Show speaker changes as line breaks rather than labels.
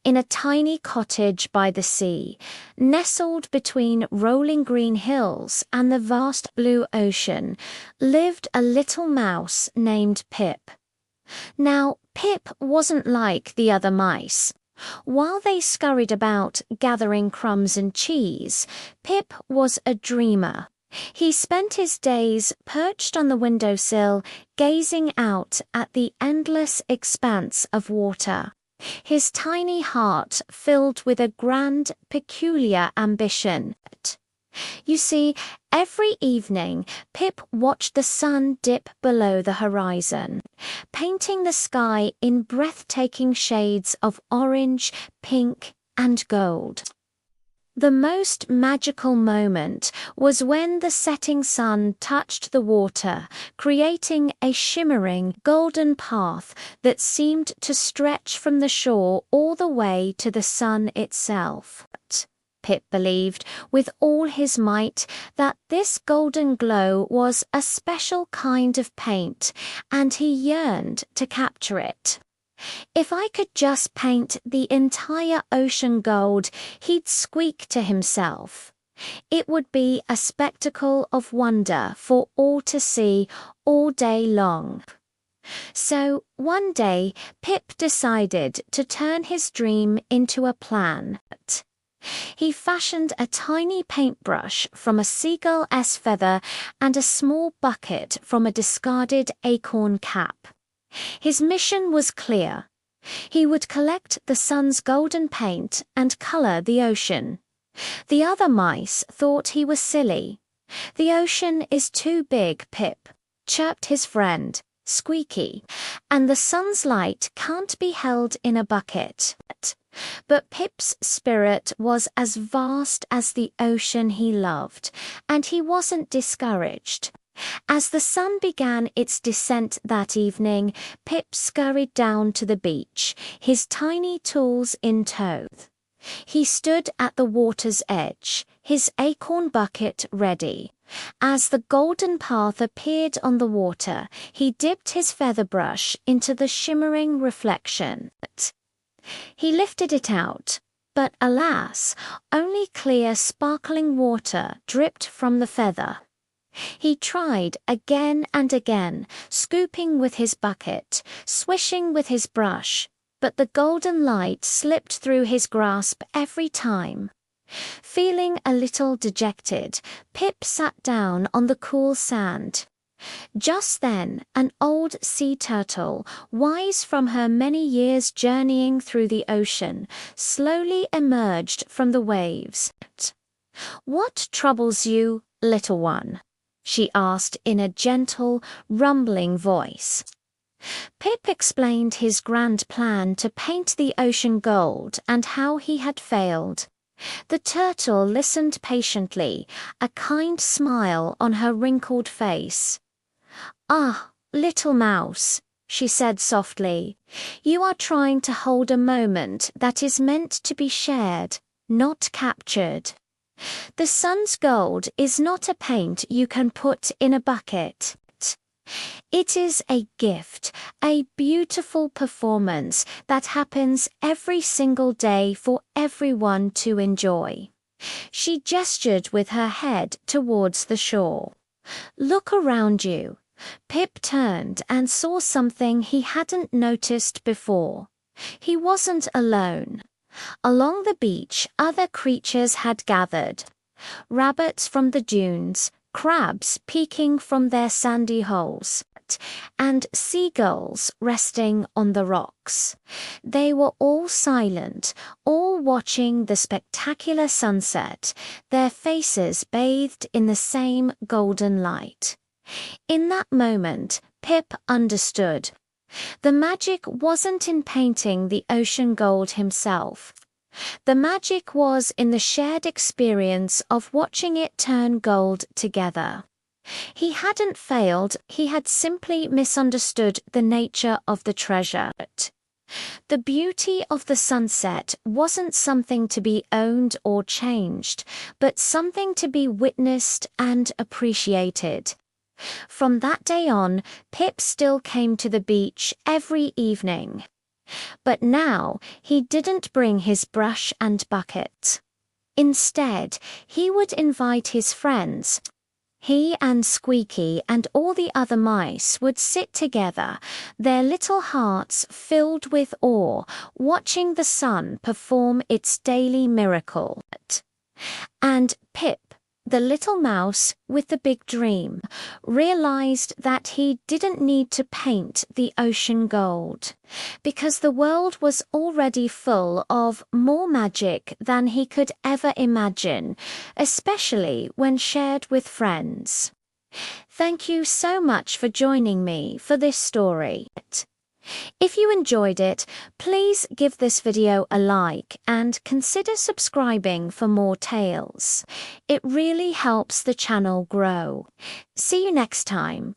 In a tiny cottage by the sea, nestled between rolling green hills and the vast blue ocean, lived a little mouse named Pip. Now, Pip wasn't like the other mice. While they scurried about gathering crumbs and cheese, Pip was a dreamer. He spent his days perched on the windowsill, gazing out at the endless expanse of water, his tiny heart filled with a grand, peculiar ambition. You see, every evening Pip watched the sun dip below the horizon, painting the sky in breathtaking shades of orange, pink, and gold. The most magical moment was when the setting sun touched the water, creating a shimmering, golden path that seemed to stretch from the shore all the way to the sun itself. Pip believed with all his might that this golden glow was a special kind of paint, and he yearned to capture it. "If I could just paint the entire ocean gold," he'd squeak to himself. "It would be a spectacle of wonder for all to see all day long." So one day, Pip decided to turn his dream into a plan. He fashioned a tiny paintbrush from a seagull's feather and a small bucket from a discarded acorn cap. His mission was clear. He would collect the sun's golden paint and color the ocean. The other mice thought he was silly. "The ocean is too big, Pip," chirped his friend, Squeaky, "and the sun's light can't be held in a bucket." But Pip's spirit was as vast as the ocean he loved, and he wasn't discouraged. As the sun began its descent that evening, Pip scurried down to the beach, his tiny tools in tow. He stood at the water's edge, his acorn bucket ready. As the golden path appeared on the water, he dipped his feather brush into the shimmering reflection. He lifted it out, but alas, only clear, sparkling water dripped from the feather. He tried again and again, scooping with his bucket, swishing with his brush, but the golden light slipped through his grasp every time. Feeling a little dejected, Pip sat down on the cool sand. Just then, an old sea turtle, wise from her many years journeying through the ocean, slowly emerged from the waves. "What troubles you, little one?" she asked in a gentle, rumbling voice. Pip explained his grand plan to paint the ocean gold and how he had failed. The turtle listened patiently, a kind smile on her wrinkled face. "Ah, little mouse," she said softly, "you are trying to hold a moment that is meant to be shared, not captured. The sun's gold is not a paint you can put in a bucket. It is a gift, a beautiful performance that happens every single day for everyone to enjoy." She gestured with her head towards the shore. "Look around you." Pip turned and saw something he hadn't noticed before. He wasn't alone. Along the beach, other creatures had gathered. Rabbits from the dunes, crabs peeking from their sandy holes, and seagulls resting on the rocks. They were all silent, all watching the spectacular sunset, their faces bathed in the same golden light. In that moment, Pip understood. The magic wasn't in painting the ocean gold himself. The magic was in the shared experience of watching it turn gold together. He hadn't failed, he had simply misunderstood the nature of the treasure. The beauty of the sunset wasn't something to be owned or changed, but something to be witnessed and appreciated. From that day on, Pip still came to the beach every evening. But now he didn't bring his brush and bucket. Instead, he would invite his friends. He and Squeaky and all the other mice would sit together, their little hearts filled with awe, watching the sun perform its daily miracle. And Pip, the little mouse with the big dream, realized that he didn't need to paint the ocean gold, because the world was already full of more magic than he could ever imagine, especially when shared with friends. Thank you so much for joining me for this story. If you enjoyed it, please give this video a like and consider subscribing for more tales. It really helps the channel grow. See you next time.